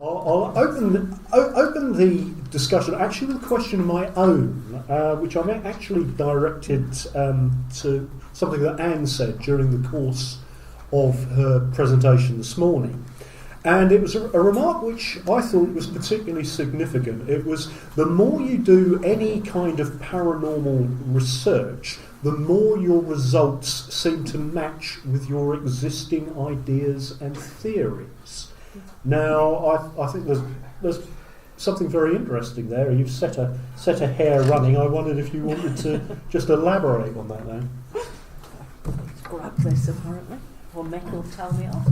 I'll open the discussion actually with a question of my own, which I actually directed to something that Anne said during the course of her presentation this morning. And it was a remark which I thought was particularly significant. It was, the more you do any kind of paranormal research, the more your results seem to match with your existing ideas and theories. Now, I think there's something very interesting there. You've set a hair running. I wondered if you wanted to just elaborate on that now. Let's grab this apparently, or Mick will tell me off.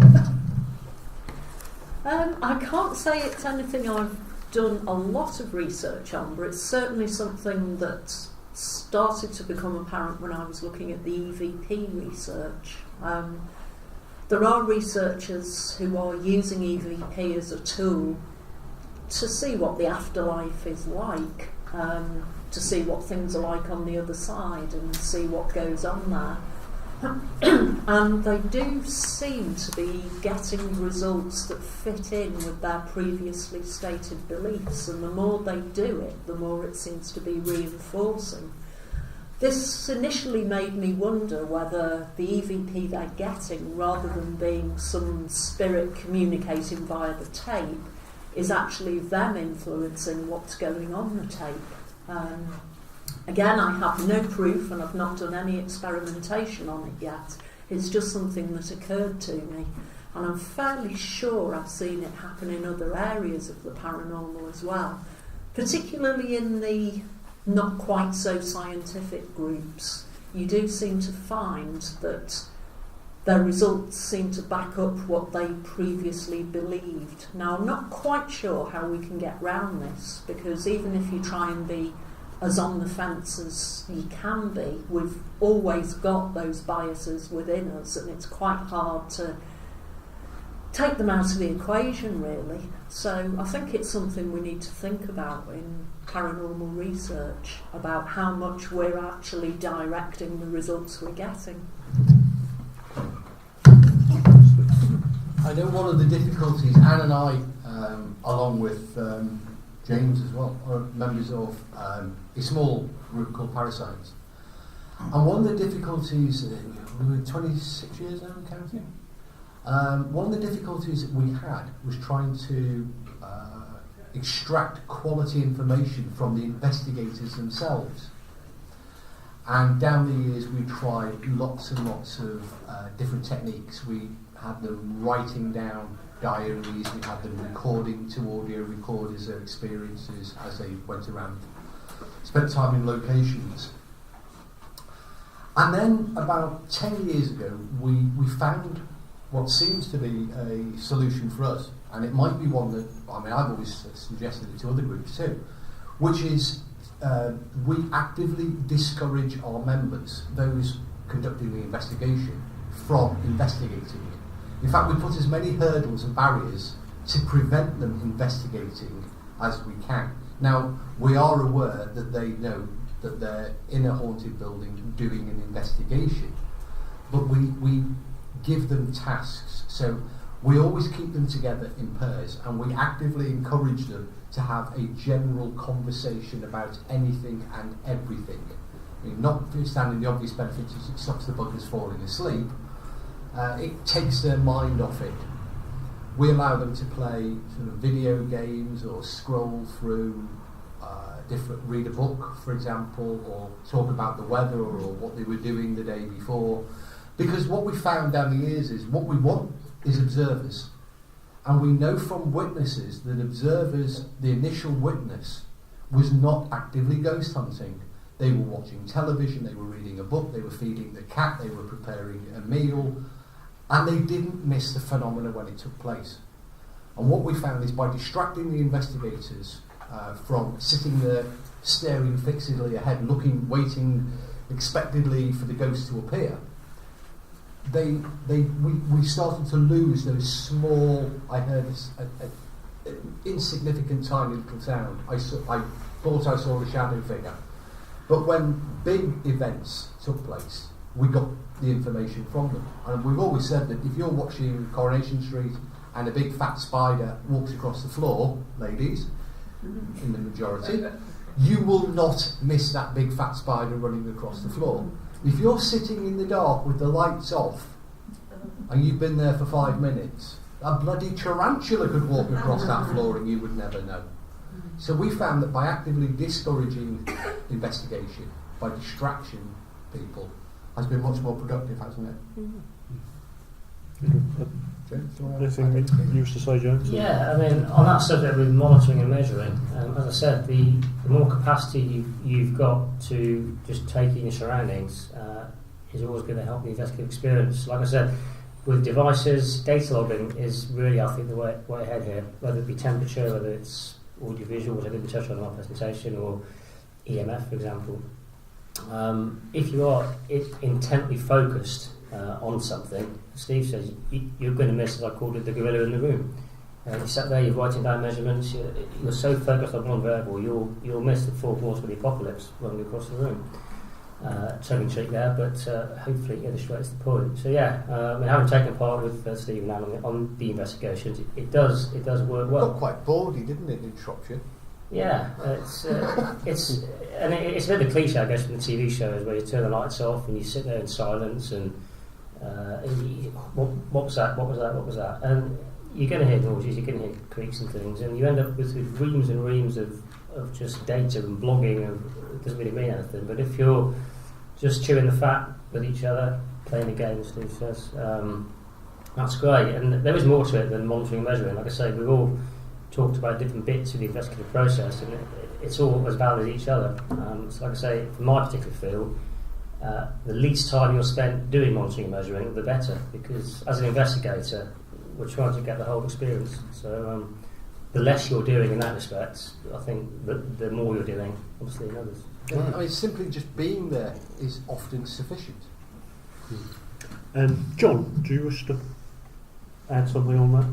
I can't say it's anything I've done a lot of research on, but it's certainly something that started to become apparent when I was looking at the EVP research. There are researchers who are using EVP as a tool to see what the afterlife is like, to see what things are like on the other side and see what goes on there. And they do seem to be getting results that fit in with their previously stated beliefs, and the more they do it, the more it seems to be reinforcing. This initially made me wonder whether the EVP they're getting, rather than being some spirit communicating via the tape, is actually them influencing what's going on the tape. Again, I have no proof and I've not done any experimentation on it yet. It's just something that occurred to me, and I'm fairly sure I've seen it happen in other areas of the paranormal as well, particularly in the not quite so scientific groups. You do seem to find that their results seem to back up what they previously believed. Now, I'm not quite sure how we can get round this, because even if you try and be as on the fence as you can be, we've always got those biases within us, and it's quite hard to take them out of the equation, really. So I think it's something we need to think about in paranormal research, about how much we're actually directing the results we're getting. I know one of the difficulties, Anne and I, along with James as well, are members of a small group called Parascience. And one of the difficulties, we're 26 years now counting, one of the difficulties that we had was trying to extract quality information from the investigators themselves. And down the years we tried lots and lots of different techniques. We had them writing down diaries, we had them recording to audio recorders their experiences as they went around, spent time in locations. And then about 10 years ago we found what seems to be a solution for us, and it might be one that, I mean, I've always suggested it to other groups too, which is we actively discourage our members, those conducting the investigation, from investigating. In fact, we put as many hurdles and barriers to prevent them investigating as we can. Now, we are aware that they know that they're in a haunted building doing an investigation, but we give them tasks. So we always keep them together in pairs, and we actively encourage them to have a general conversation about anything and everything. I mean, notwithstanding the obvious benefits, it stops the buggers falling asleep. It takes their mind off it. We allow them to play sort of video games or scroll through read a book, for example, or talk about the weather or what they were doing the day before. Because what we found down the years is what we want is observers. And we know from witnesses that observers, the initial witness, was not actively ghost hunting. They were watching television, they were reading a book, they were feeding the cat, they were preparing a meal, and they didn't miss the phenomena when it took place. And what we found is by distracting the investigators from sitting there staring fixedly ahead, looking, waiting expectantly for the ghost to appear, we started to lose those small, I heard an insignificant tiny little sound. I thought I saw a shadow figure. But when big events took place, we got the information from them. And we've always said that if you're watching Coronation Street and a big fat spider walks across the floor, ladies, in the majority, you will not miss that big fat spider running across the floor. If you're sitting in the dark with the lights off and you've been there for 5 minutes, a bloody tarantula could walk across that floor and you would never know. So we found that by actively discouraging investigation, by distraction people, has been much more productive, hasn't it? James, Anything you used to say, James? Yeah, I mean, on that subject with monitoring and measuring, as I said, the more capacity you've got to just take in your surroundings is always going to help the investigative experience. Like I said, with devices, data logging is really, I think, the way ahead here, whether it be temperature, whether it's audiovisual, which I didn't touch on in my presentation, or EMF, for example. If you are intently focused on something, Steve says, you're going to miss, as I called it, the gorilla in the room. You sat there, you're writing down measurements, you're so focused on one variable, you'll miss the four horsemen of the apocalypse running across the room. Tongue in cheek there, but hopefully it illustrates the point. So yeah, I mean, having taken part with Steve and Alan on the investigations, it does work well. Got quite bawdy, didn't it, in Shropshire? Yeah, it's a bit of a cliche, I guess, from the TV shows where you turn the lights off and you sit there in silence and what was that? And you're going to hear noises, you're going to hear creaks and things, and you end up with reams and reams of just data and blogging, and it doesn't really mean anything. But if you're just chewing the fat with each other, playing the game, Steve says, that's great. And there is more to it than monitoring and measuring. Like I say, we've all talked about different bits of the investigative process, and it's all as valid as each other. So like I say, from my particular field, the least time you're spent doing monitoring and measuring, the better, because as an investigator, we're trying to get the whole experience. So the less you're doing in that respect, I think the more you're doing, obviously, in others. Yeah, I mean, simply just being there is often sufficient. And John, do you wish to add something on that?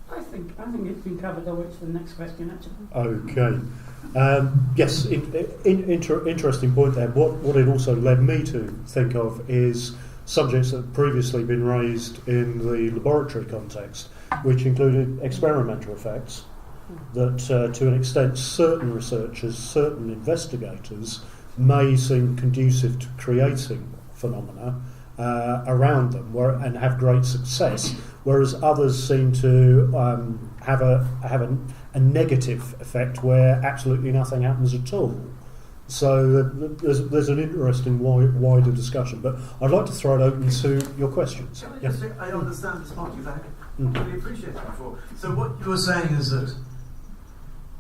I think it's been covered. I'll wait for the next question, actually. Okay. Yes, interesting point there. What it also led me to think of is subjects that had previously been raised in the laboratory context, which included experimental effects that, to an extent, certain researchers, certain investigators may seem conducive to creating phenomena around them and have great success, whereas others seem to have a negative effect where absolutely nothing happens at all. So there's an interesting wider discussion, but I'd like to throw it open to your questions. Can I just say, I understand the smart you've had. I really appreciate it before. So what you're saying is that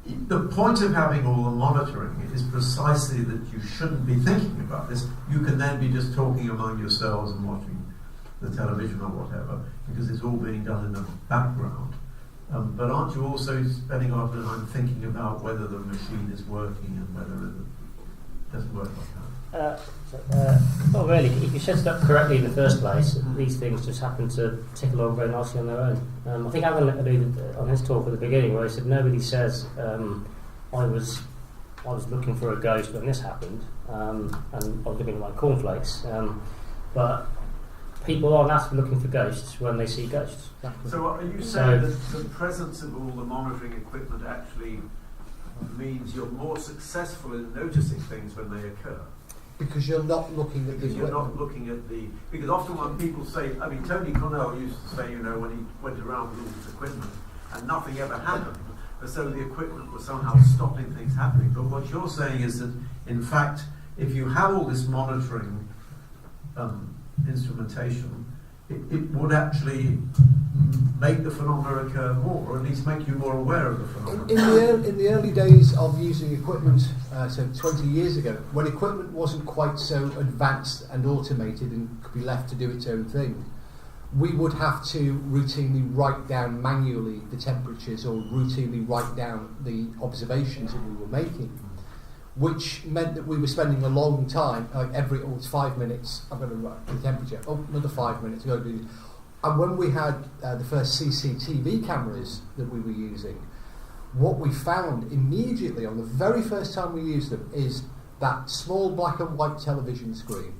the point of having all the monitoring is precisely that you shouldn't be thinking about this. You can then be just talking among yourselves and watching the television or whatever, because it's all being done in the background. But aren't you also spending a lot of time thinking about whether the machine is working and whether it doesn't work like that? Not really. If you set it up correctly in the first place, these things just happen to tick along very nicely on their own. I think Alan alluded on his talk at the beginning where he said nobody says I was looking for a ghost when this happened, and I was looking at my cornflakes. But people aren't actually looking for ghosts when they see ghosts. So are you saying that the presence of all the monitoring equipment actually means you're more successful in noticing things when they occur? Because you're not looking at the Because you're not looking at the... Because often when people say... I mean, Tony Connell used to say, when he went around with all this equipment and nothing ever happened, as though the equipment was somehow stopping things happening. But what you're saying is that, in fact, if you have all this monitoring instrumentation, it would actually make the phenomena occur more, or at least make you more aware of the phenomena. In the early days of using equipment, so 20 years ago, when equipment wasn't quite so advanced and automated and could be left to do its own thing, we would have to routinely write down manually the temperatures or routinely write down the observations that we were making, which meant that we were spending a long time, like it's 5 minutes, I'm going to write the temperature, another 5 minutes, I'm going to do this. And when we had the first CCTV cameras that we were using, what we found immediately on the very first time we used them is that small black and white television screen,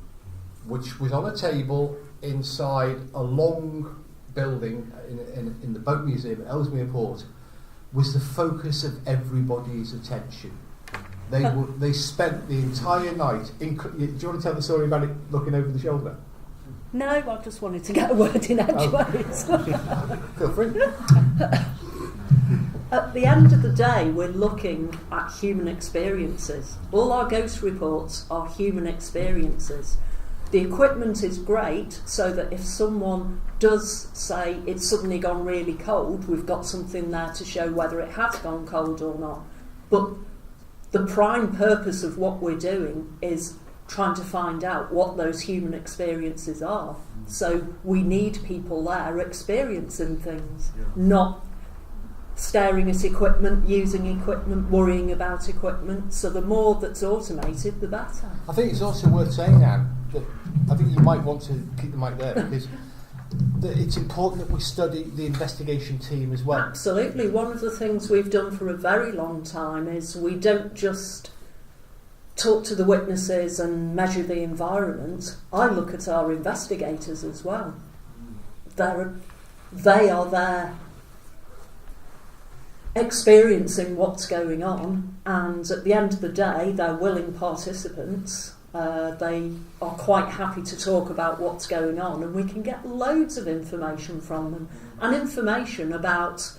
which was on a table inside a long building in the boat museum at Ellesmere Port was the focus of everybody's attention. They spent the entire night. Do you want to tell the story about it looking over the shoulder? No, I just wanted to get a word in edgeways. Feel free. At the end of the day, we're looking at human experiences. All our ghost reports are human experiences. The equipment is great so that if someone does say it's suddenly gone really cold, we've got something there to show whether it has gone cold or not. But the prime purpose of what we're doing is trying to find out what those human experiences are. So we need people there experiencing things, not staring at equipment, using equipment, worrying about equipment. So the more that's automated, the better. I think it's also worth saying, Anne, that I think you might want to keep the mic there because it's important that we study the investigation team as well. Absolutely. One of the things we've done for a very long time is we don't just talk to the witnesses and measure the environment. I look at our investigators as well. They are there experiencing what's going on, and at the end of the day they're willing participants. They are quite happy to talk about what's going on, and we can get loads of information from them, and information about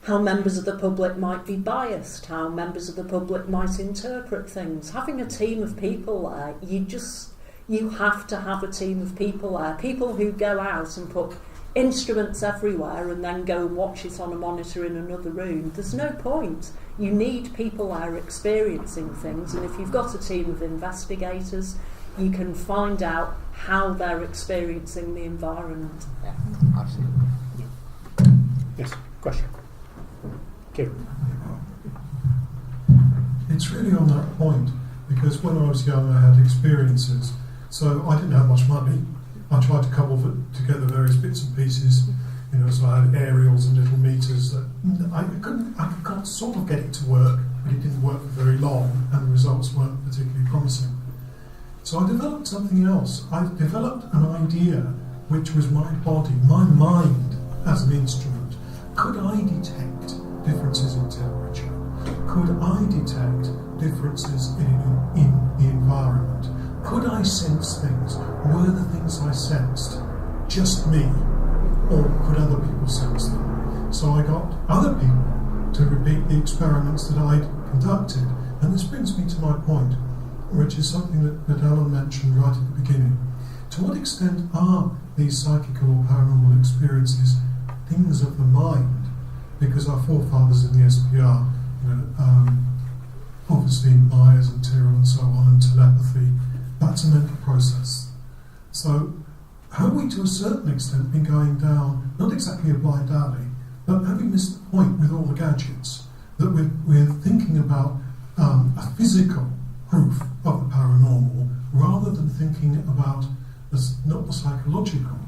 how members of the public might be biased, how members of the public might interpret things. Having a team of people there, you have to have a team of people there, people who go out and put instruments everywhere and then go and watch it on a monitor in another room. There's no point. You need people there experiencing things, and if you've got a team of investigators, you can find out how they're experiencing the environment. Yeah, absolutely. Yes, question. Kieran. It's really on that point, because when I was young I had experiences, so I didn't have much money. I tried to cobble together various bits and pieces, so I had aerials and little meters that I could sort of get it to work, but it didn't work for very long, and the results weren't particularly promising. So I developed something else. I developed an idea which was my body, my mind as an instrument. Could I detect differences in temperature? Could I detect differences in the environment? Could I sense things? Were the things I sensed just me, or could other people sense them? So I got other people to repeat the experiments that I'd conducted. And this brings me to my point, which is something that Alan mentioned right at the beginning. To what extent are these psychical or paranormal experiences things of the mind? Because our forefathers in the SPR, obviously Myers and Tyrrell and so on, and telepathy, that's a mental process. So have we to a certain extent been going down, not exactly a blind alley, but having missed the point with all the gadgets, that we're thinking about a physical proof of the paranormal rather than thinking about not the psychological,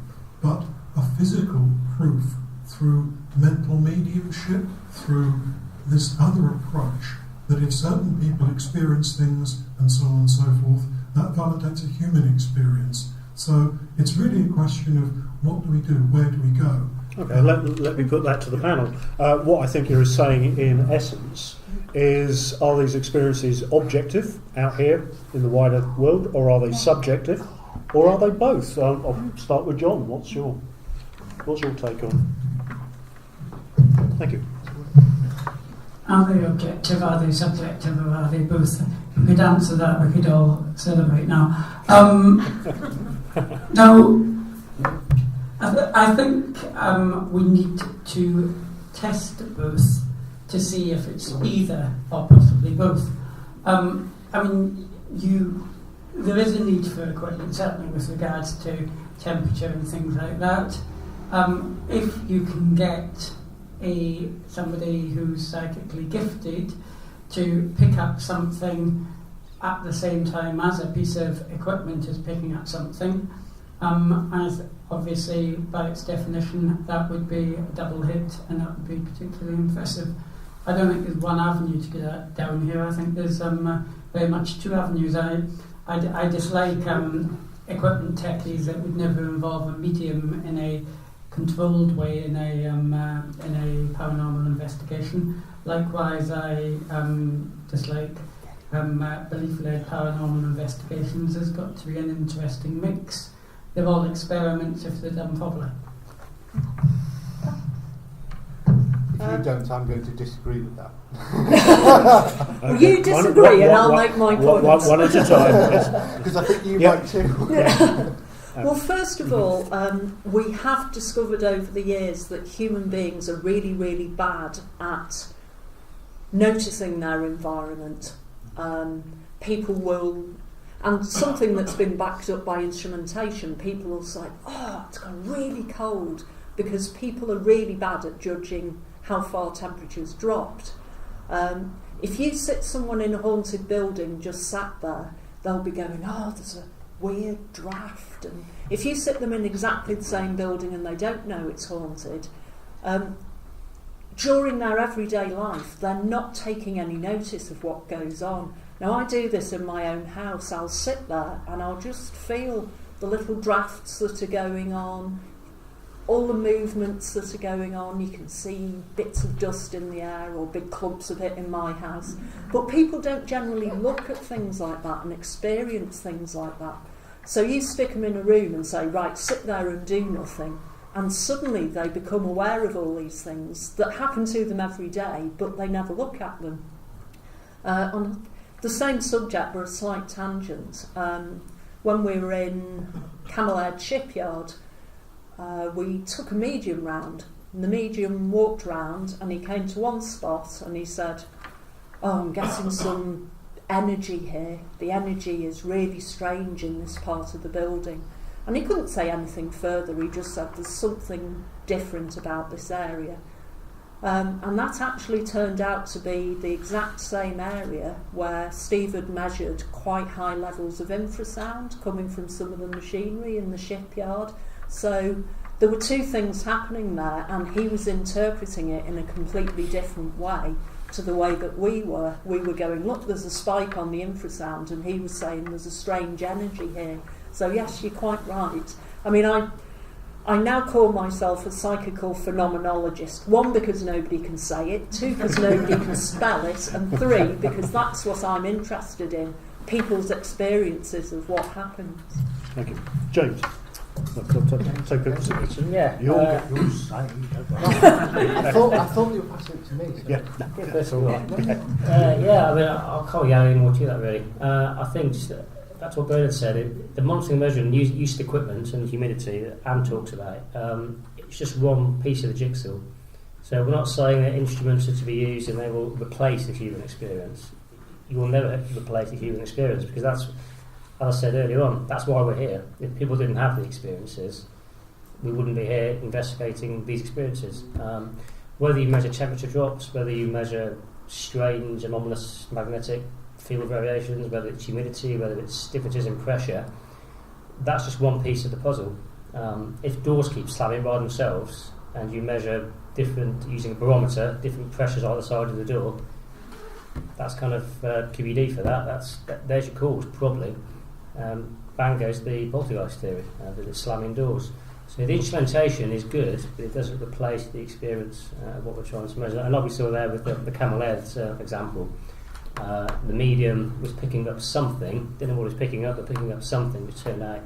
but a physical proof through mental mediumship, through this other approach, that if certain people experience things and so on and so forth, that validates a human experience. So it's really a question of what do we do, where do we go? Okay, let me put that to the panel. What I think you're saying in essence is, are these experiences objective out here in the wider world, or are they subjective, or are they both? I'll start with John. What's your take on it? Thank you. Are they objective, are they subjective, or are they both? If we could answer that, we could all celebrate now. No, I think we need to test both to see if it's either or possibly both. There is a need for equipment, certainly with regards to temperature and things like that. If you can get somebody who's psychically gifted to pick up something at the same time as a piece of equipment is picking up something, as obviously by its definition that would be a double hit, and that would be particularly impressive. I don't think there's one avenue to get that down here. I think there's very much two avenues. I dislike equipment techies that would never involve a medium in controlled way in a paranormal investigation. Likewise, I dislike belief-led paranormal investigations. There's got to be an interesting mix. They're all experiments if they're done properly. If you don't, I'm going to disagree with that. Well, you disagree, and I'll make my point. One at a time. Because I think you might too. Yeah. Well, first of all, we have discovered over the years that human beings are really, really bad at noticing their environment. People will, and something that's been backed up by instrumentation, people will say, oh, it's gone really cold, because people are really bad at judging how far temperatures dropped. If you sit someone in a haunted building just sat there, they'll be going, oh, there's a weird draft. And if you sit them in exactly the same building and they don't know it's haunted, during their everyday life, they're not taking any notice of what goes on. Now, I do this in my own house. I'll sit there and I'll just feel the little drafts that are going on, all the movements that are going on. You can see bits of dust in the air or big clumps of it in my house. But people don't generally look at things like that and experience things like that. So you stick them in a room and say, right, sit there and do nothing. And suddenly they become aware of all these things that happen to them every day, but they never look at them. On the same subject, but a slight tangent. When we were in Camel Head Shipyard, we took a medium round. And the medium walked round and he came to one spot and he said, oh, I'm getting some energy here. The energy is really strange in this part of the building. And he couldn't say anything further. He just said there's something different about this area. And that actually turned out to be the exact same area where Steve had measured quite high levels of infrasound coming from some of the machinery in the shipyard. So there were two things happening there, and he was interpreting it in a completely different way to the way that we were. We were going, look, there's a spike on the infrasound, and he was saying there's a strange energy here. So yes, you're quite right. I mean, I now call myself a psychical phenomenologist. 1, because nobody can say it. 2, because nobody can spell it. And 3, because that's what I'm interested in, people's experiences of what happens. Thank you. James. Yeah. You're saying. I thought you were passing it to me. So. Yeah. That's all right. Yeah, I mean, I can't go any more to that really. I think just, that's what Bernard said. The monitoring, measuring, use of equipment and humidity that Anne talks about, it's just one piece of the jigsaw. So we're not saying that instruments are to be used and they will replace the human experience. You will never replace the human experience, because that's, as I said earlier on, that's why we're here. If people didn't have the experiences, we wouldn't be here investigating these experiences. Whether you measure temperature drops, whether you measure strange, anomalous magnetic field variations, whether it's humidity, whether it's differences in pressure, that's just one piece of the puzzle. If doors keep slamming by themselves and you measure different, using a barometer, different pressures either side of the door, that's kind of QED for that. There's your cause, probably. Bang goes the poltergeist theory, that it's slamming doors. So the instrumentation is good, but it doesn't replace the experience of what we're trying to measure. And like we saw there with the Camel Head example, the medium was picking up something, didn't know what it was picking up, but picking up something which turned out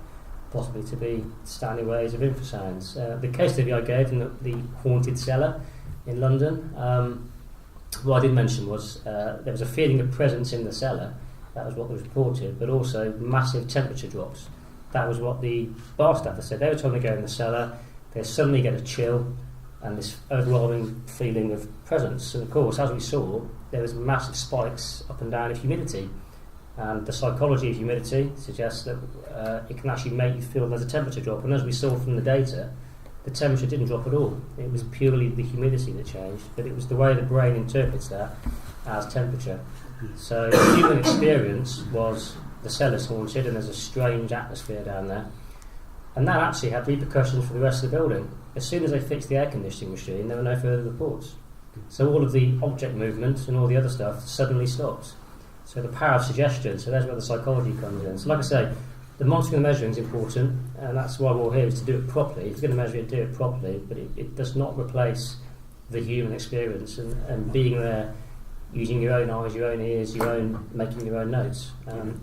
possibly to be standing waves of infrasounds. The case study I gave in the haunted cellar in London, what I did mention was there was a feeling of presence in the cellar. That was what was reported, but also massive temperature drops. That was what the bar staff said. Every time they go in the cellar, they suddenly get a chill and this overwhelming feeling of presence. And of course, as we saw, there was massive spikes up and down of humidity. And the psychology of humidity suggests that it can actually make you feel there's a temperature drop. And as we saw from the data, the temperature didn't drop at all. It was purely the humidity that changed, but it was the way the brain interprets that as temperature. So the human experience was the cellar's haunted and there's a strange atmosphere down there. And that actually had repercussions for the rest of the building. As soon as they fixed the air conditioning machine, there were no further reports. So all of the object movement and all the other stuff suddenly stops. So the power of suggestion, so that's where the psychology comes in. So like I say, the monitoring and measuring is important. and that's why we're all here, is to do it properly. If you're going to measure it, do it properly, but it does not replace the human experience and being there, using your own eyes, your own ears, making your own notes.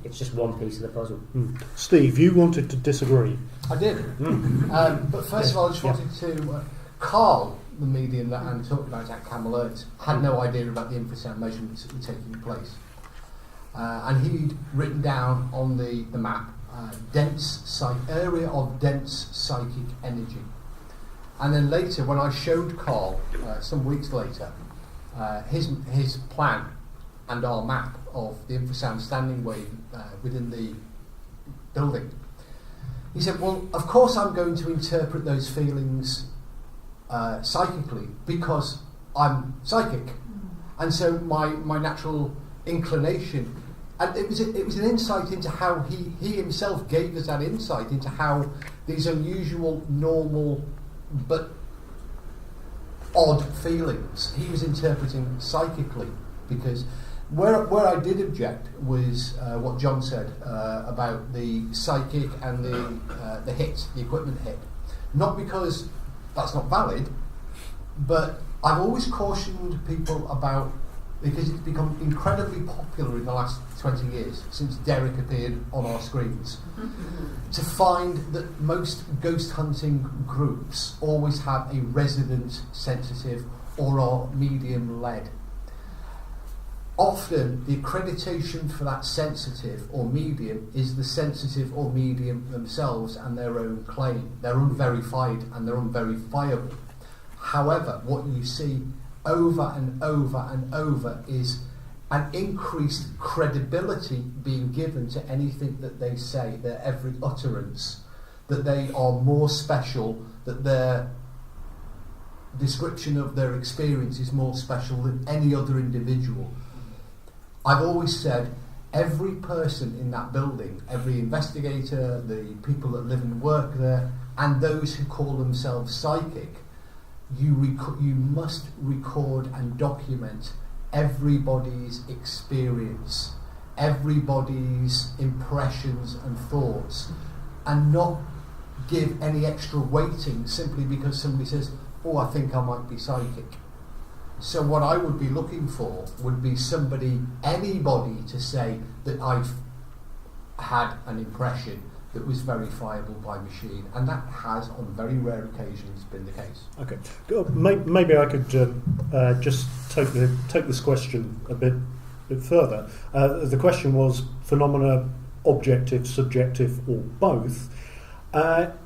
It's just one piece of the puzzle. Steve, you wanted to disagree. I did. But first of all, I just wanted to... Carl, the medium that Anne talked about at Camelot, had no idea about the infrasound measurements that were taking place. And he'd written down on the map area of dense psychic energy. And then later, when I showed Carl, some weeks later, his plan and our map of the infrasound standing wave within the building, he said, well, of course I'm going to interpret those feelings psychically because I'm psychic. And so my natural inclination, and it was an insight into how he himself gave us that insight into how these unusual, normal, but odd feelings he was interpreting psychically. Because where I did object was what John said about the psychic and the hit, the equipment hit. Not because that's not valid, but I've always cautioned people about, because it's become incredibly popular in the last 20 years since Derek appeared on our screens, to find that most ghost hunting groups always have a resident sensitive or are medium led. Often the accreditation for that sensitive or medium is the sensitive or medium themselves and their own claim. They're unverified and they're unverifiable. However, what you see over and over and over is an increased credibility being given to anything that they say, their every utterance, that they are more special, that their description of their experience is more special than any other individual. I've always said every person in that building, every investigator, the people that live and work there, and those who call themselves psychic, you must record and document everybody's experience, everybody's impressions and thoughts, and not give any extra weighting simply because somebody says, oh, I think I might be psychic. So what I would be looking for would be anybody to say that I've had an impression that was verifiable by machine, and that has, on very rare occasions, been the case. Okay, maybe I could just take this question a bit further. The question was phenomena objective, subjective, or both.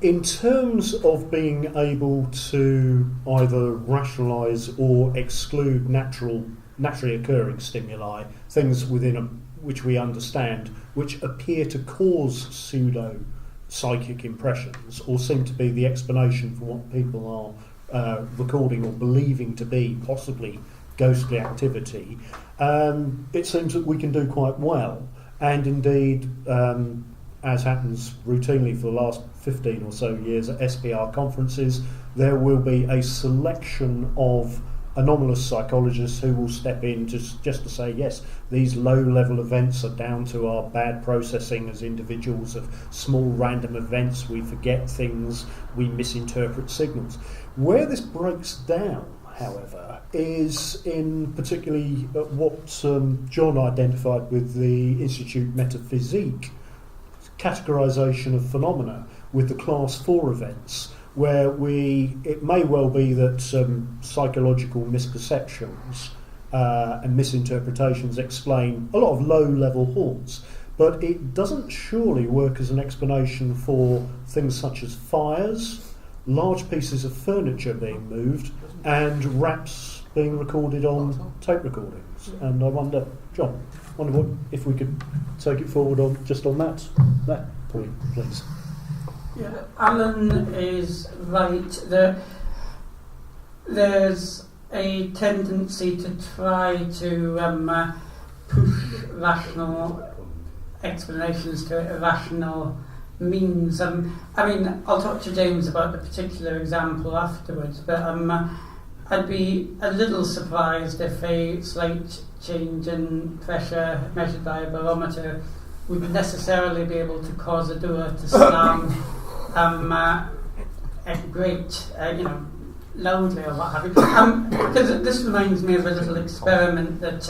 In terms of being able to either rationalise or exclude naturally occurring stimuli, things which we understand, which appear to cause pseudo-psychic impressions or seem to be the explanation for what people are recording or believing to be possibly ghostly activity, it seems that we can do quite well. And indeed, as happens routinely for the last 15 or so years at SPR conferences, there will be a selection of anomalous psychologists who will step in just to say, yes, these low-level events are down to our bad processing as individuals of small random events. We forget things, we misinterpret signals. Where this breaks down, however, is in particularly what John identified with the Institute Metaphysique categorisation of phenomena with the Class 4 events, where it may well be that psychological misperceptions and misinterpretations explain a lot of low-level haunts, but it doesn't surely work as an explanation for things such as fires, large pieces of furniture being moved, and raps being recorded on tape recordings. And I wonder, John, if we could take it forward on that point, please. Yeah, Alan is right that there's a tendency to try to push rational explanations to irrational means. I mean, I'll talk to James about the particular example afterwards, but I'd be a little surprised if a slight change in pressure measured by a barometer would necessarily be able to cause a door to slam great, loudly or what have you. Because this reminds me of a little experiment that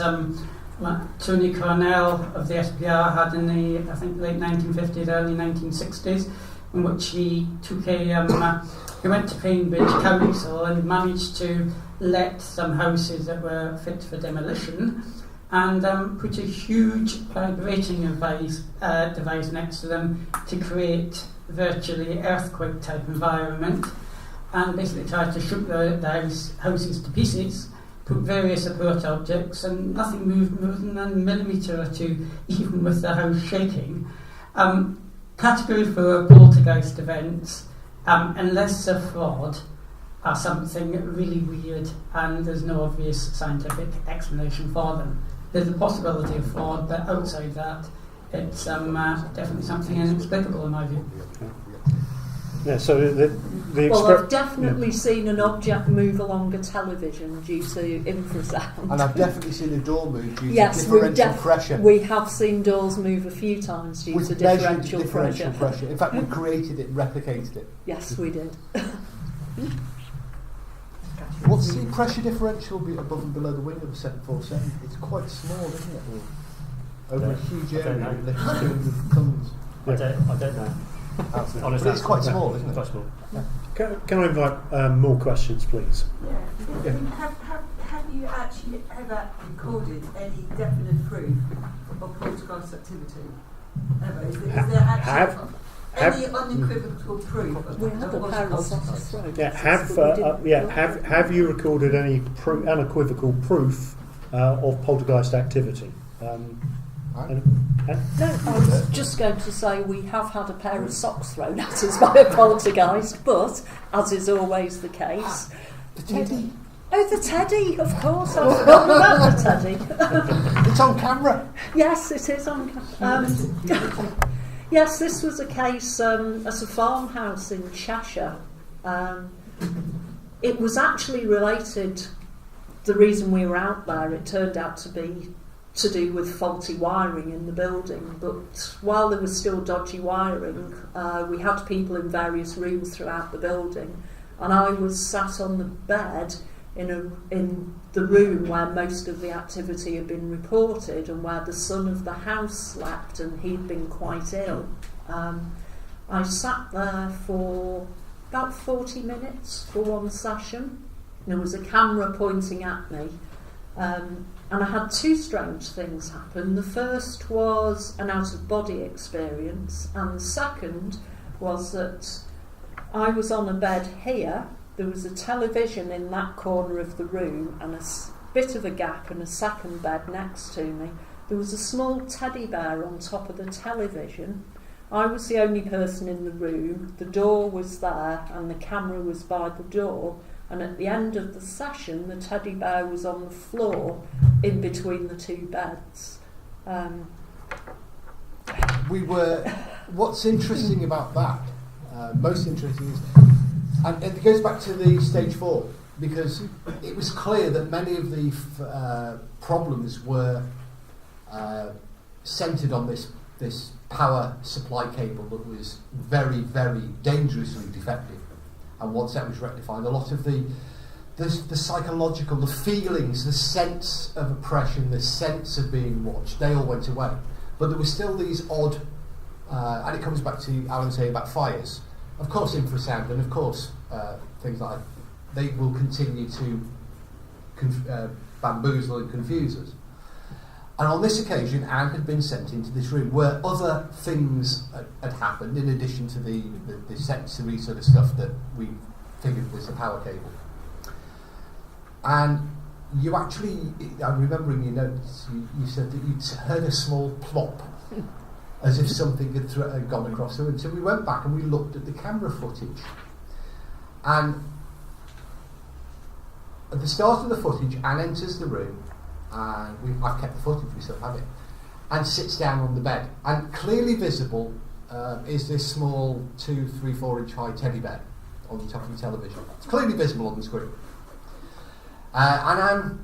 Tony Cornell of the SPR had in the, I think, late 1950s, early 1960s, in which he took he went to Cambridge Council and managed to let some houses that were fit for demolition and put a huge vibrating device next to them to create virtually earthquake type environment, and basically tried to shoot the houses to pieces, put various support objects, and nothing moved more than a millimetre or two, even with the house shaking. Category for poltergeist events, unless they're fraud, are something really weird, and there's no obvious scientific explanation for them. There's a possibility of fraud, but outside that, it's definitely something inexplicable in my view. Yeah, so well, I've definitely seen an object move along a television due to infrasound. And I've definitely seen a door move due yes, to differential pressure. We have seen doors move a few times due to differential pressure. In fact, we created it, replicated it. Yes, we did. What's the pressure differential above and below the wing of a 747? It's quite small, isn't it? Over a huge area, it lifts 200 tons. I don't know. Honestly, it's quite small, isn't it? Quite small. Yeah. Can I invite more questions, please? Yeah. Have you actually ever recorded any definite proof of poltergeist activity? Ever? Is there actually any unequivocal proof? We had a pair of socks. Have you recorded any unequivocal proof of poltergeist activity? No, I was just going to say we have had a pair of socks thrown at us by a poltergeist, but, as is always the case... The teddy? Oh, the teddy, of course, I've forgotten about the teddy. It's on camera. Yes, it is on camera. Yes, this was a case at a farmhouse in Cheshire. It was actually related, the reason we were out there, it turned out to be to do with faulty wiring in the building, but while there was still dodgy wiring, we had people in various rooms throughout the building, and I was sat on the bed in the room where most of the activity had been reported and where the son of the house slept, and he'd been quite ill. I sat there for about 40 minutes for one session. There was a camera pointing at me, and I had two strange things happen. The first was an out-of-body experience, and the second was that I was on a bed here. There was a television in that corner of the room and a bit of a gap and a second bed next to me. There was a small teddy bear on top of the television. I was the only person in the room. The door was there and the camera was by the door. And at the end of the session, the teddy bear was on the floor in between the two beds. What's interesting about that, most interesting is, and it goes back to the stage 4, because it was clear that many of the problems were centred on this power supply cable that was very, very dangerously defective. And once that was rectified, a lot of the psychological, the feelings, the sense of oppression, the sense of being watched, they all went away. But there were still these odd, and it comes back to Alan saying about fires. Of course, infrasound, and of course, things like that, they will continue to bamboozle and confuse us. And on this occasion, Anne had been sent into this room where other things had happened, in addition to the sensory sort of stuff that we figured was the power cable. And you actually, I'm remembering your notes, you said that you'd heard a small plop, as if something had gone across the room. So we went back and we looked at the camera footage. And at the start of the footage, Anne enters the room, and I've kept the footage, we still have it, and sits down on the bed. And clearly visible is this small 2, 3, 4 inch high teddy bear on the top of the television. It's clearly visible on the screen. And I'm,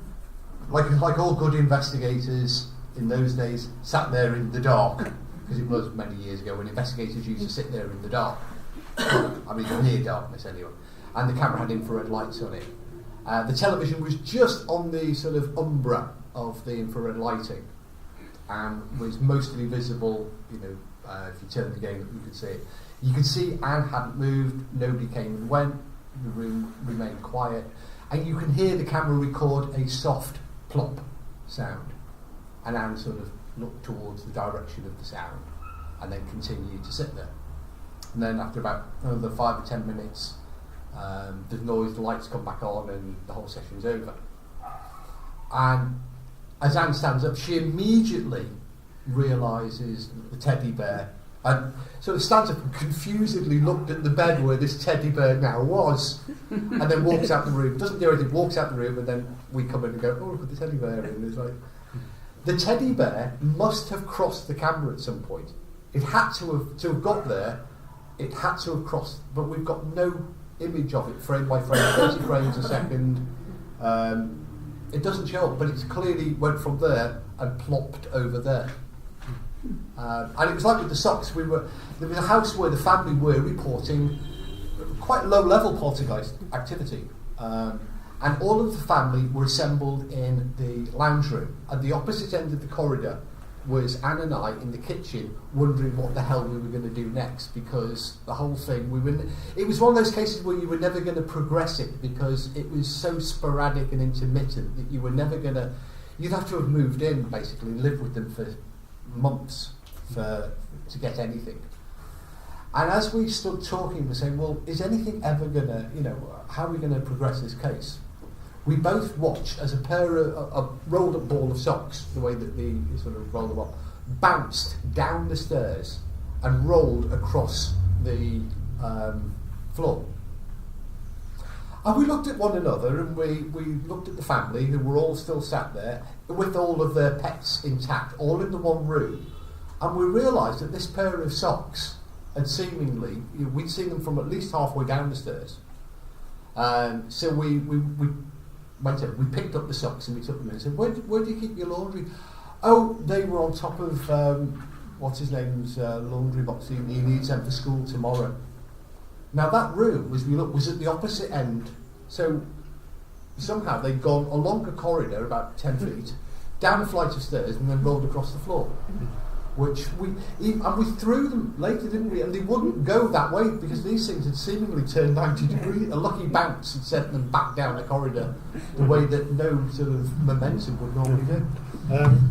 like all good investigators in those days, sat there in the dark, because it was many years ago when investigators used to sit there in the dark. I mean near darkness anyway, and the camera had infrared lights on it. The television was just on the sort of umbra of the infrared lighting and was mostly visible, if you turned the game you could see it. You could see Anne hadn't moved, nobody came and went, the room remained quiet, and you can hear the camera record a soft plop sound, and Anne sort of looked towards the direction of the sound and then continued to sit there. And then after about another 5 or 10 minutes, the noise, the lights come back on and the whole session's over. And as Anne stands up, she immediately realises that the teddy bear, and sort of stands up and confusedly looked at the bed where this teddy bear now was, and then walks out the room, doesn't do anything, walks out the room, and then we come in and go, oh, look at the teddy bear, and it's like, the teddy bear must have crossed the camera at some point. It had to have got there, it had to have crossed, but we've got no image of it frame by frame, 30 frames a second. It doesn't show up, but it clearly went from there and plopped over there. And it was like with the socks. There was a house where the family were reporting quite low-level poltergeist activity, and all of the family were assembled in the lounge room. At the opposite end of the corridor was Anne and I in the kitchen, wondering what the hell we were going to do next, because the whole thing, it was one of those cases where you were never going to progress it, because it was so sporadic and intermittent that you were never going to, you'd have to have moved in basically and lived with them for months to get anything. And as we stood talking, we're saying, well, is anything ever going to, how are we going to progress this case? We both watched as a pair of a rolled up ball of socks, the way that you sort of roll them up, bounced down the stairs and rolled across the floor. And we looked at one another, and we looked at the family, who were all still sat there with all of their pets intact, all in the one room, and we realised that this pair of socks had seemingly, we'd seen them from at least halfway down the stairs. So we went in, we picked up the socks and we took them in and said, where do you keep your laundry? Oh, they were on top of what's his name's laundry box. He needs them for school tomorrow. Now that room, as we looked, was at the opposite end. So somehow they'd gone along a corridor about 10 feet, down a flight of stairs, and then rolled across the floor. Which we threw them later, didn't we? And they wouldn't go that way because these things had seemingly turned 90 degrees. A lucky bounce had sent them back down the corridor the way that no sort of momentum would normally do.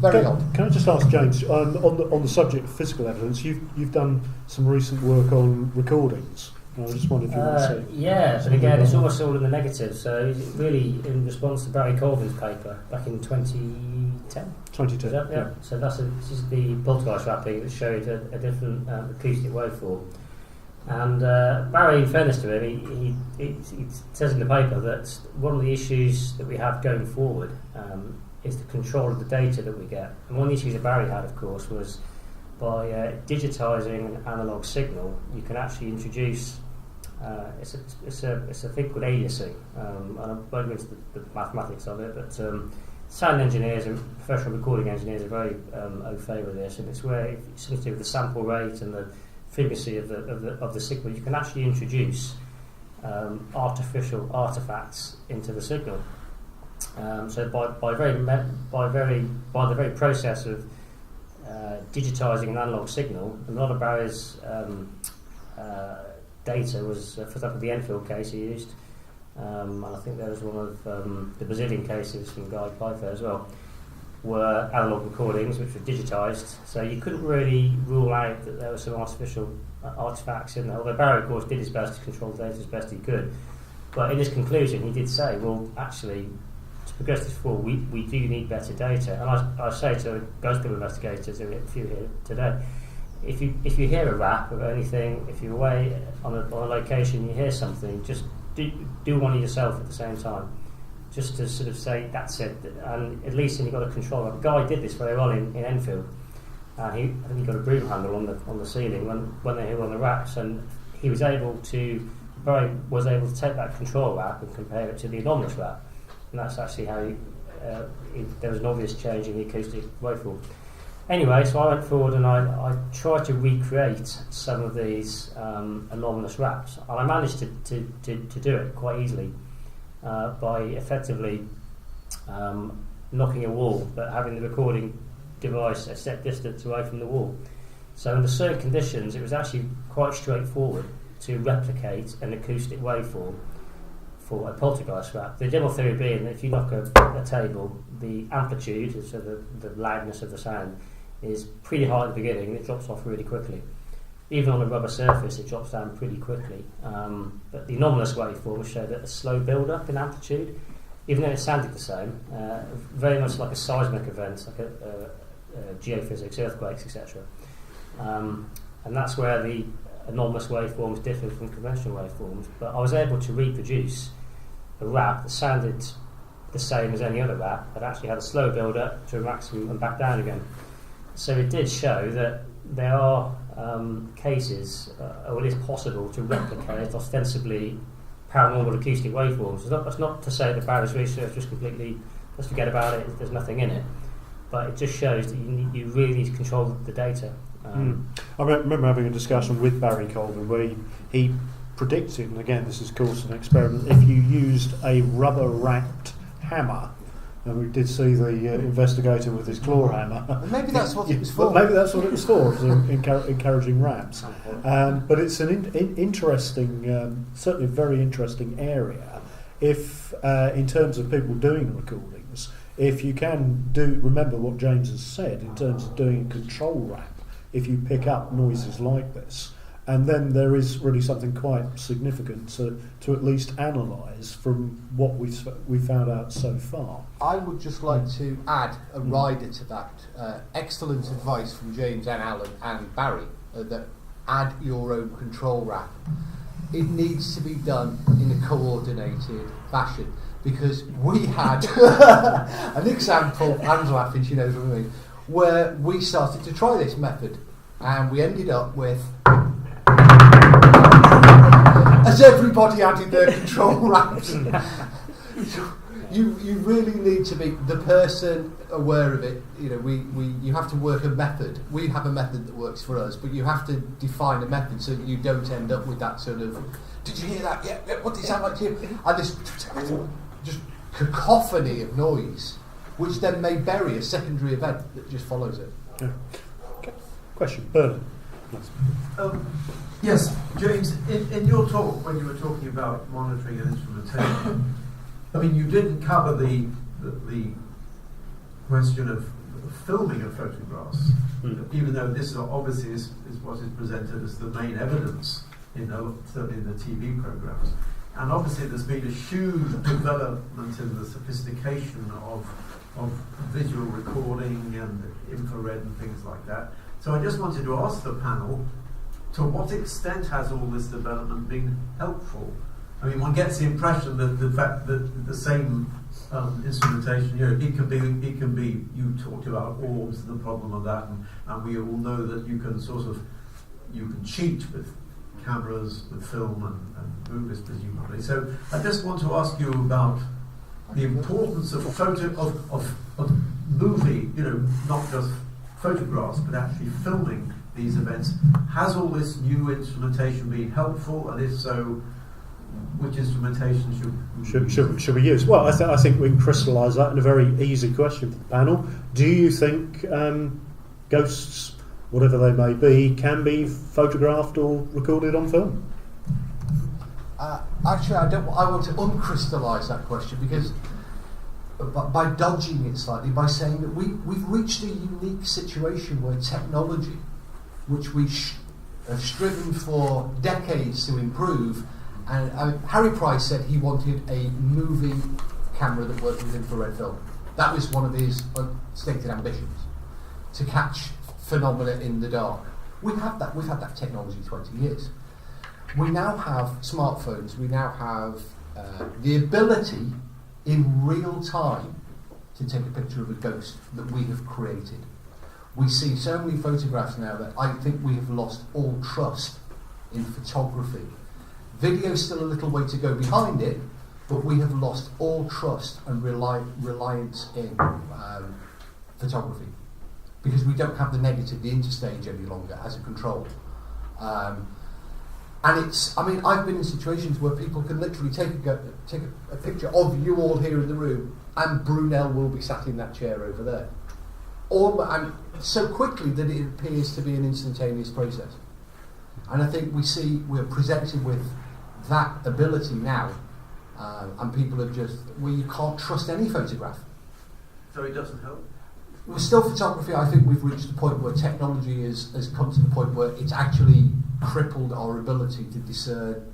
Very odd. Can I just ask James, on the subject of physical evidence, you've done some recent work on recordings. I just wondered if you want to say. Yeah, but again, it's almost all in the negative. So really, in response to Barry Colvin's paper back in 2010. 2010. Yeah. So this is the poltergeist wrapping that showed a different acoustic waveform. And Barry, in fairness to him, he says in the paper that one of the issues that we have going forward is the control of the data that we get. And one of the issues that Barry had, of course, was by digitising an analogue signal, you can actually introduce it's a thing called aliasing, and I won't go into the mathematics of it, but sound engineers and professional recording engineers are very au fait with this, and it's where it's something to do with the sample rate and the frequency of the signal. You can actually introduce artificial artifacts into the signal. So by the very process of digitising an analog signal, a lot of Barry's data was, for example, the Enfield case he used, and I think there was one of the Brazilian cases from Guy Pfeiffer as well, were analog recordings which were digitised, so you couldn't really rule out that there were some artificial artefacts in there, although Barry, of course, did his best to control the data as best he could. But in his conclusion, he did say, well, actually, to progress this forward, we do need better data. And I say to ghost club investigators, there are a few here today, if you hear a rap or anything, if you're away on a location, you hear something, just do one of yourself at the same time, just to sort of say that's it, and at least then you've got a control. The guy did this very well in Enfield. I think he got a broom handle on the ceiling when they were on the raps, and he was able to take that control rap and compare it to the anomalous rap, and that's actually how there was an obvious change in the acoustic waveform. Anyway, so I went forward and I tried to recreate some of these anomalous wraps, and I managed to do it quite easily by effectively knocking a wall, but having the recording device a set distance away from the wall. So under certain conditions, it was actually quite straightforward to replicate an acoustic waveform for a poltergeist wrap. The general theory being that if you knock a table, the amplitude, so the loudness of the sound, is pretty high at the beginning and it drops off really quickly. Even on a rubber surface, it drops down pretty quickly. But the anomalous waveforms showed a slow build-up in amplitude, even though it sounded the same, very much like a seismic event, like a geophysics, earthquakes, etc. And that's where the anomalous waveforms differ from conventional waveforms. But I was able to reproduce a wrap that sounded the same as any other wrap, but actually had a slow build-up to a maximum and back down again. So it did show that there are cases, or it is possible to replicate ostensibly paranormal acoustic waveforms. That's not to say that Barry's research was completely, let's forget about it, there's nothing in it. But it just shows that you really need to control the data. I remember having a discussion with Barry Colvin where he predicted, and again this is of course an experiment, if you used a rubber wrapped hammer, and we did see the investigator with his claw hammer. Maybe that's what it was for. Maybe that's what it was for, it was encouraging wraps. But it's an interesting, certainly a very interesting area. If, in terms of people doing recordings, if you can remember what James has said in terms of doing a control wrap, if you pick up noises like this, and then there is really something quite significant to at least analyse from what we found out so far. I would just like to add a rider to that. Excellent advice from James and Alan and Barry, that add your own control wrap. It needs to be done in a coordinated fashion, because we had an example, Anne's laughing, she knows what I mean, where we started to try this method and we ended up with, as everybody added their control wraps. You really need to be the person aware of it. You know, you have to work a method. We have a method that works for us, but you have to define a method so that you don't end up with that sort of, did you hear that? Yeah, what did it sound like to you? And this just cacophony of noise, which then may bury a secondary event that just follows it. Yeah. Okay. Question, Bernard. Yes, James, in your talk, when you were talking about monitoring and instrumentation, I mean, you didn't cover the question of filming of photographs, even though this obviously is what is presented as the main evidence, certainly in the TV programs. And obviously there's been a huge development in the sophistication of visual recording and infrared and things like that. So I just wanted to ask the panel, to what extent has all this development been helpful? I mean, one gets the impression that the fact that the same instrumentation, it can be. You talked about orbs and the problem of that, and we all know that you can cheat with cameras, with film and movies, presumably. So I just want to ask you about the importance of movie, not just photographs, but actually filming these events. Has all this new instrumentation been helpful, and if so, which instrumentation should we use? Well, I think we can crystallise that in a very easy question for the panel. Do you think ghosts, whatever they may be, can be photographed or recorded on film? Actually, I want to uncrystallise that question, because by dodging it slightly, by saying that we've reached a unique situation where technology, which we have striven for decades to improve, and Harry Price said he wanted a movie camera that worked with infrared film. That was one of his stated ambitions, to catch phenomena in the dark. We've had that technology 20 years. We now have smartphones, we now have the ability in real time to take a picture of a ghost that we have created. We see so many photographs now that I think we have lost all trust in photography. Video's still a little way to go behind it, but we have lost all trust and reliance in photography. because we don't have the negative, the interstage any longer as a control. And it's, I mean, I've been in situations where people can literally take a picture of you all here in the room, and Brunel will be sat in that chair over there. And so quickly that it appears to be an instantaneous process. And I think we're presented with that ability now, and people are just, you can't trust any photograph. So it doesn't help? With still photography, I think we've reached the point where technology has come to the point where it's actually crippled our ability to discern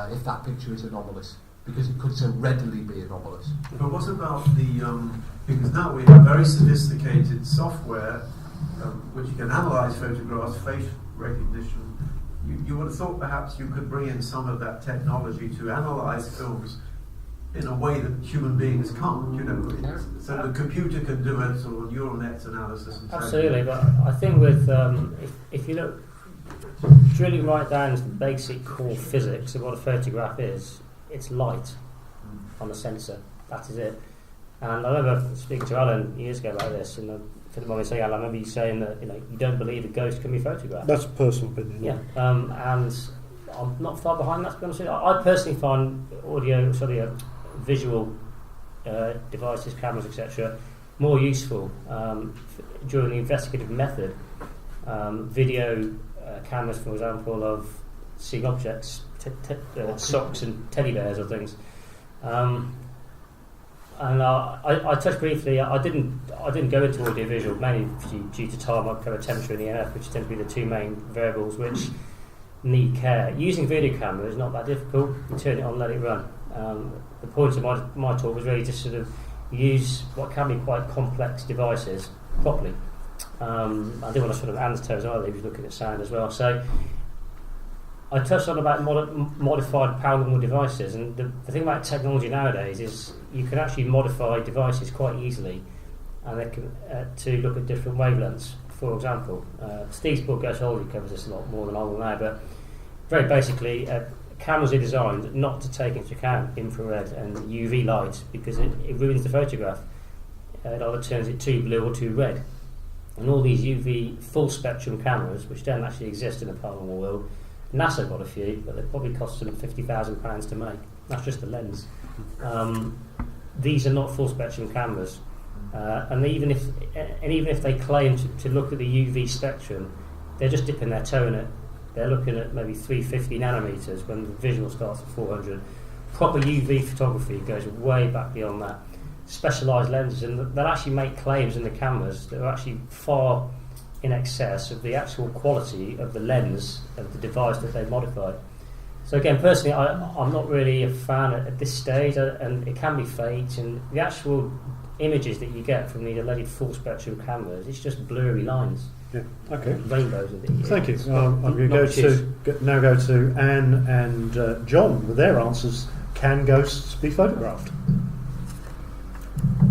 if that picture is anomalous, because it could so readily be anomalous. But what about because now we have very sophisticated software which can analyse photographs, face recognition. You would have thought perhaps you could bring in some of that technology to analyse films in a way that human beings can't, so the computer can do a sort of neural nets analysis. And absolutely, but I think with if you look, drilling right down to the basic core physics of what a photograph is, it's light on a sensor. That is it. And I remember speaking to Alan years ago about this, and for the moment saying, Alan, I remember you saying that you don't believe a ghost can be photographed. That's a personal opinion. Yeah, and I'm not far behind that, to be honest with you. I personally find visual devices, cameras, etc., more useful during the investigative method. Video cameras, for example, of seeing objects, socks and teddy bears or things. And I touched briefly. I didn't go into audiovisual mainly due to time. I covered temperature and EMF, which tend to be the two main variables which need care. Using video camera is not that difficult. You turn it on, let it run. The point of my talk was really to sort of use what can be quite complex devices properly. I didn't want to sort of answer either if you're looking at sound as well. So I touched on about modified paranormal devices, and the thing about technology nowadays is you can actually modify devices quite easily, and they can to look at different wavelengths. For example, Steve's book Ghosthunting covers this a lot more than I will now, but very basically, cameras are designed not to take into account infrared and UV light because it ruins the photograph. It either turns it too blue or too red. And all these UV full spectrum cameras, which don't actually exist in the paranormal world, NASA got a few, but they probably cost them £50,000 to make. That's just the lens. These are not full spectrum cameras, and even if they claim to look at the UV spectrum, they're just dipping their toe in it. They're looking at maybe 350 nanometers when the visual starts at 400. Proper UV photography goes way back beyond that. Specialised lenses, and they'll actually make claims in the cameras that are actually far in excess of the actual quality of the lens of the device that they modified. So again, personally, I'm not really a fan at this stage, and it can be fake, and the actual images that you get from the alleged full spectrum cameras, it's just blurry lines. Yeah. Okay. Rainbows of it. Thank you. I'm going to now go to Anne and John with their answers. Can ghosts be photographed?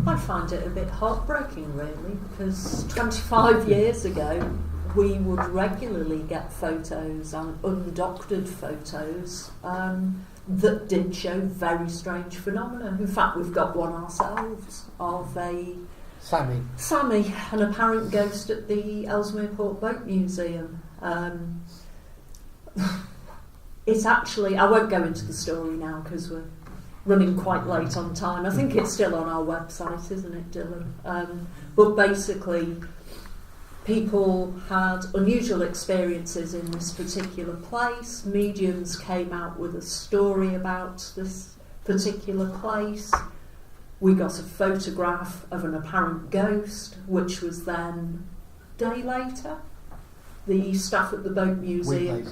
I find it a bit heartbreaking, really, because 25 years ago we would regularly get photos and undoctored photos that did show very strange phenomena. In fact, we've got one ourselves of a Sammy, an apparent ghost at the Ellesmere Port Boat Museum. It's actually, I won't go into the story now because we're running quite late on time. I think it's still on our website, isn't it, Dylan? But basically, people had unusual experiences in this particular place. Mediums came out with a story about this particular place. We got a photograph of an apparent ghost, which was then a day later. The staff at the Boat Museum,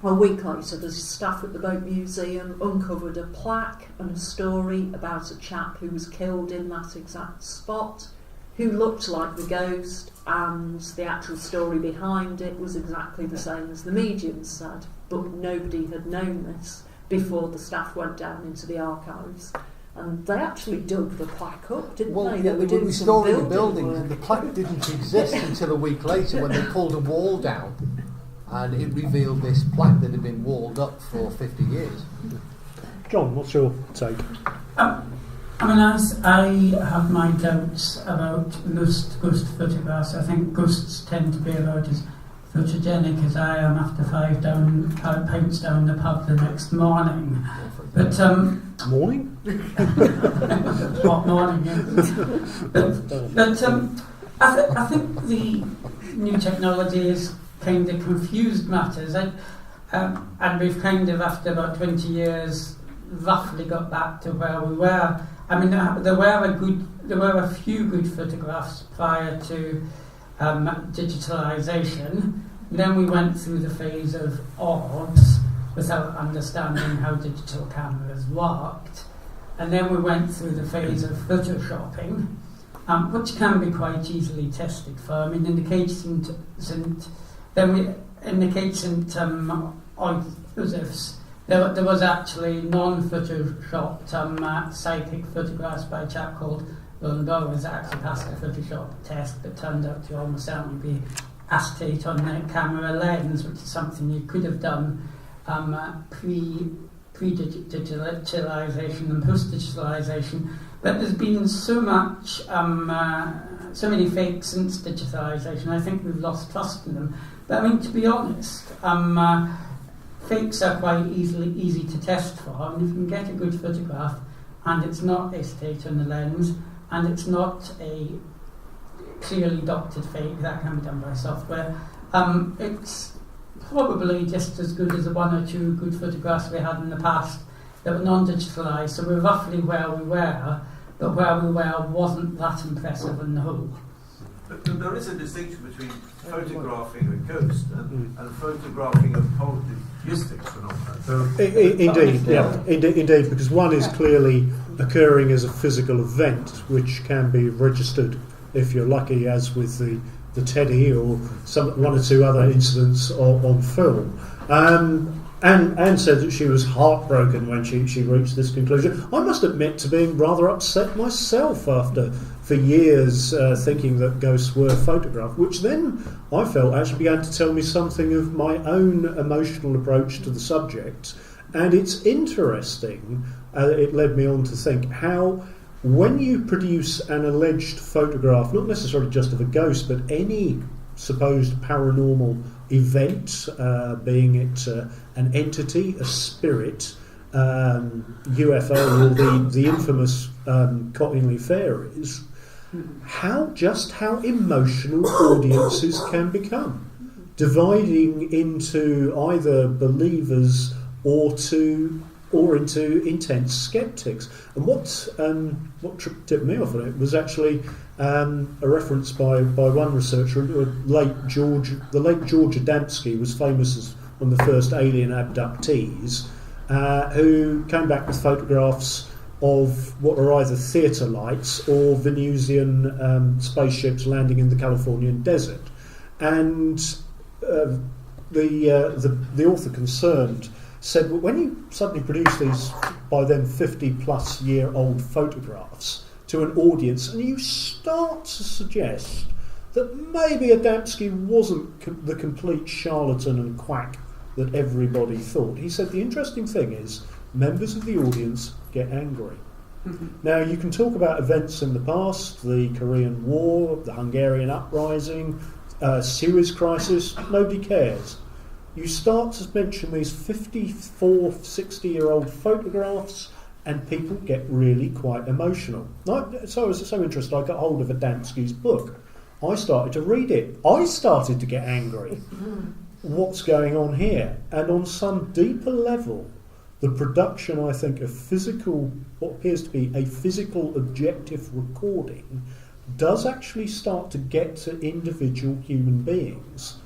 a week later, the staff at the Boat Museum uncovered a plaque and a story about a chap who was killed in that exact spot, who looked like the ghost, and the actual story behind it was exactly the same as the mediums said, but nobody had known this before the staff went down into the archives. And they actually dug the plaque up, didn't they? They were restoring the buildings, and the plaque didn't exist until a week later when they pulled a wall down, and it revealed this plaque that had been walled up for 50 years. John, what's your take? I mean, I have my doubts about ghost photographs. I think ghosts tend to be about as photogenic as I am after 5 pints down the pub the next morning. But Morning? What morning? Yeah. I think the new technology has kind of confused matters, and we've kind of, after about 20 years, roughly got back to where we were. I mean, there were a few good photographs prior to digitalisation. Then we went through the phase of odds without understanding how digital cameras worked, and then we went through the phase of photoshopping, which can be quite easily tested for. I mean, in the case Joseph's, there was actually non-photoshopped psychic photographs by a chap called Ron Burrows that actually passed a Photoshop test that turned out to almost certainly be acetate on the camera lens, which is something you could have done pre-digitalisation and post-digitalisation. But there's been so many fakes since digitalisation. I think we've lost trust in them. But I mean, to be honest, fakes are quite easy to test for. I mean, if you can get a good photograph and it's not acetate on the lens and it's not a clearly doctored fake, that can be done by software. It's probably just as good as the 1 or 2 good photographs we had in the past that were non-digitalised. So we're roughly where we were, but where we were wasn't that impressive on the whole. But there is a distinction between photographing a ghost and photographing a poltergeistic phenomenon. Indeed, because one is clearly occurring as a physical event which can be registered, if you're lucky, as with the Teddy or 1 or 2 other incidents on film. Anne said that she was heartbroken when she reached this conclusion. I must admit to being rather upset myself for years thinking that ghosts were photographed, which then I felt actually began to tell me something of my own emotional approach to the subject. And it's interesting, it led me on to think how when you produce an alleged photograph, not necessarily just of a ghost, but any supposed paranormal event, being it an entity, a spirit, UFO, or the infamous Cottingley fairies, how emotional audiences can become, dividing into either believers or into intense skeptics. And what tipped me off on it was actually a reference by one researcher, the late George Adamski was famous as one of the first alien abductees, who came back with photographs of what are either theatre lights or Venusian spaceships landing in the Californian desert. And the author concerned said, well, when you suddenly produce these, by then 50-plus year old photographs to an audience, and you start to suggest that maybe Adamski wasn't the complete charlatan and quack that everybody thought. He said the interesting thing is members of the audience get angry. Now, you can talk about events in the past, the Korean War, the Hungarian uprising, Suez crisis, nobody cares. You start to mention these 54, 60-year-old photographs and people get really quite emotional. So I was so interested, I got hold of Adamski's book. I started to read it. I started to get angry. What's going on here? And on some deeper level, the production, I think, of what appears to be a physical objective recording does actually start to get to individual human beings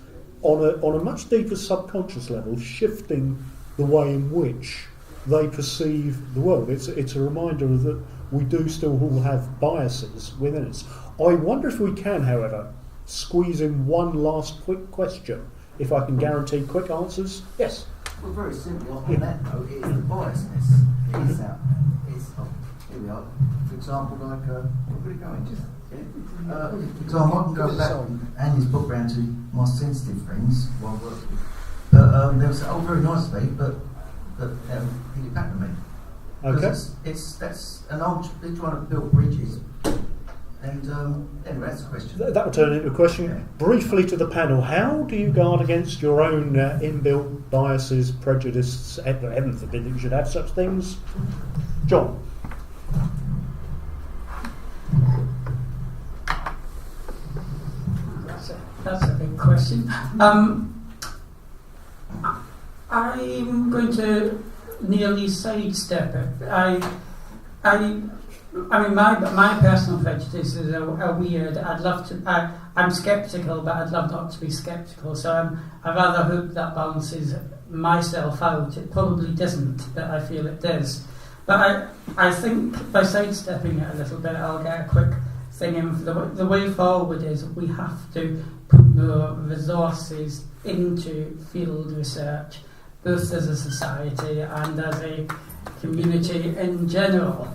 on a much deeper subconscious level, shifting the way in which they perceive the world. It's a reminder that we do still all have biases within us. I wonder if we can, however, squeeze in one last quick question, if I can guarantee quick answers. Yes? Well, very simply, on that note, it is the biasness. It is out there. Here we are. For example, like, where are we going? For example, I can go back Andy's book round to my sensitive friends who I work with. But they'll say, oh, very nicely, but he did back to me. Okay. That's an old. They're trying to build bridges, and anyway, that's a question. That will turn into a question. Yeah. Briefly to the panel, how do you guard against your own inbuilt biases, prejudices? Heaven forbid that you should have such things. John. That's a big question. I'm going to nearly sidestep it. I mean, my personal prejudices are weird. I'd love to. I'm sceptical, but I'd love not to be sceptical. So I rather hope that balances myself out. It probably doesn't, but I feel it does. But I think by sidestepping it a little bit, I'll get a quick thing in. The way forward is we have to put more resources into field research, both as a society and as a community in general.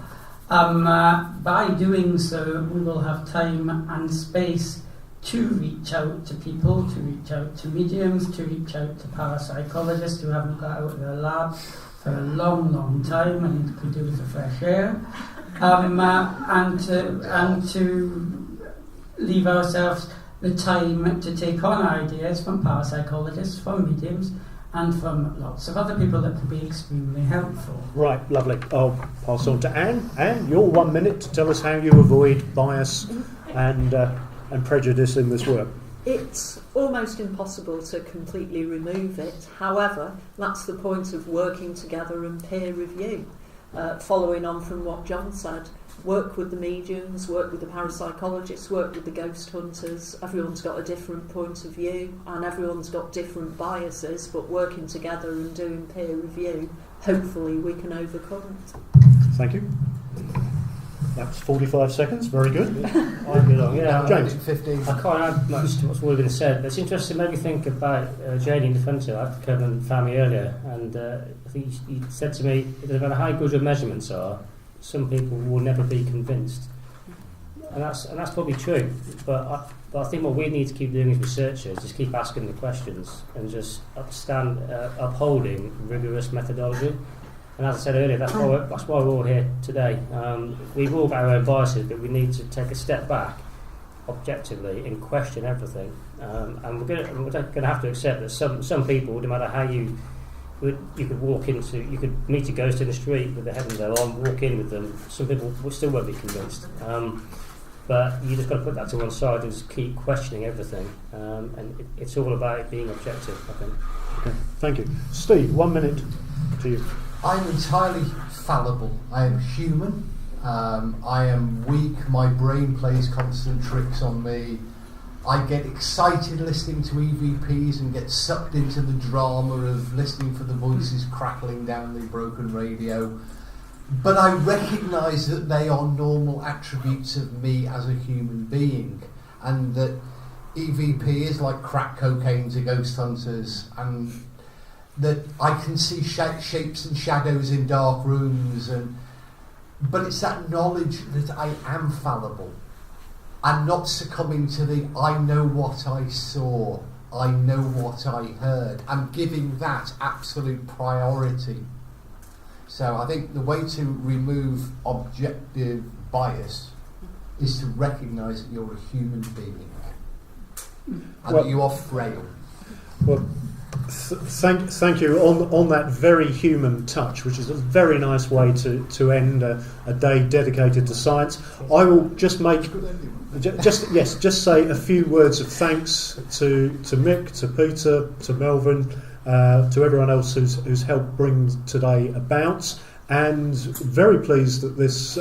By doing so, we will have time and space to reach out to people, to reach out to mediums, to reach out to parapsychologists who haven't got out of their lab for a long, long time and could do with the fresh air, and to leave ourselves the time to take on ideas from parapsychologists, from mediums, and from lots of other people that could be extremely helpful. Right, lovely. I'll pass on to Anne. Anne, your 1 minute to tell us how you avoid bias and prejudice in this work. It's almost impossible to completely remove it. However, that's the point of working together and peer review. Following on from what John said, work with the mediums, work with the parapsychologists, work with the ghost hunters. Everyone's got a different point of view and everyone's got different biases, but working together and doing peer review, hopefully we can overcome it. Thank you. That's 45 seconds, very good. I'll be long, yeah. James. 15. I can't add much to what's already been said, but it's interesting to maybe think about Janie DeFunto. I've covered family earlier, and I think you said to me, it doesn't matter how good your measurements are, some people will never be convinced. And that's probably true, but I think what we need to keep doing as researchers is keep asking the questions and just upholding rigorous methodology. And as I said earlier, that's why we're all here today. We've all got our own biases, but we need to take a step back objectively and question everything. And we're going to have to accept that some people, no matter how you could meet a ghost in the street with the heavens on, walk in with them. Some people still won't be convinced. But you just got to put that to one side and just keep questioning everything. And it's all about being objective, I think. Okay, thank you. Steve, 1 minute to you. I'm entirely fallible. I am human. I am weak. My brain plays constant tricks on me. I get excited listening to EVPs and get sucked into the drama of listening for the voices crackling down the broken radio. But I recognise that they are normal attributes of me as a human being, and that EVP is like crack cocaine to ghost hunters, and that I can see shapes and shadows in dark rooms, but it's that knowledge that I am fallible. I'm not succumbing to the I know what I saw, I know what I heard. I'm giving that absolute priority. So I think the way to remove objective bias is to recognise that you're a human being and that you are frail. Well, thank you on that very human touch, which is a very nice way to end a day dedicated to science. I will just say a few words of thanks to Mick, to Peter, to Melvin, to everyone else who's helped bring today about, and very pleased that this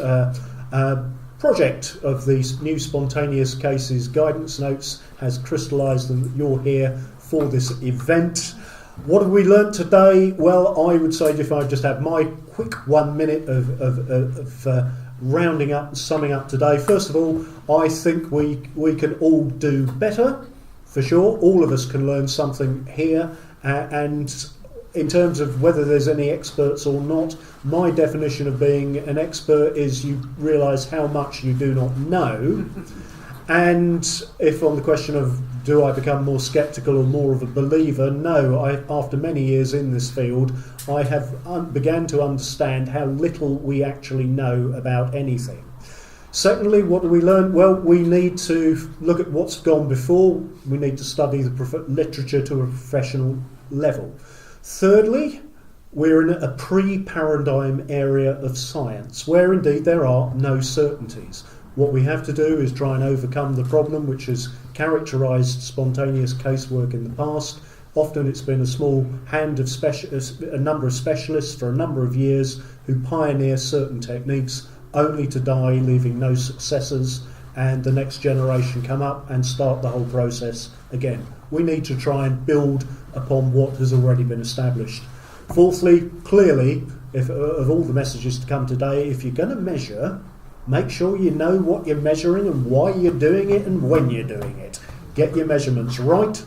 project of these new spontaneous cases guidance notes has crystallised and that you're here for this event. What have we learnt today? Well, I would say, if I just have my quick 1 minute of rounding up and summing up today. First of all, I think we can all do better, for sure. All of us can learn something here, and in terms of whether there's any experts or not, my definition of being an expert is you realise how much you do not know. And if on the question of do I become more sceptical or more of a believer, no. After many years in this field, I have began to understand how little we actually know about anything. Secondly, what do we learn? Well, we need to look at what's gone before. We need to study the literature to a professional level. Thirdly, we're in a pre-paradigm area of science where indeed there are no certainties. What we have to do is try and overcome the problem which has characterised spontaneous casework in the past. Often it's been a small hand of a number of specialists for a number of years who pioneer certain techniques only to die, leaving no successors, and the next generation come up and start the whole process again. We need to try and build upon what has already been established. Fourthly, clearly, if of all the messages to come today, if you're going to measure, make sure you know what you're measuring and why you're doing it and when you're doing it. Get your measurements right.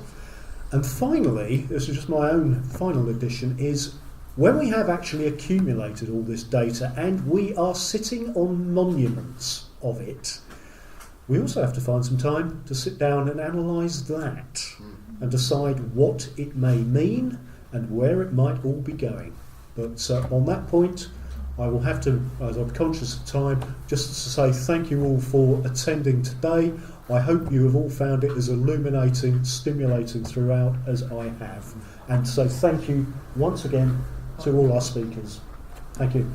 And finally, this is just my own final addition, is when we have actually accumulated all this data and we are sitting on monuments of it, we also have to find some time to sit down and analyse that and decide what it may mean and where it might all be going. But on that point, I will have to, as I'm conscious of time, just to say thank you all for attending today. I hope you have all found it as illuminating, stimulating throughout as I have. And so thank you once again to all our speakers. Thank you.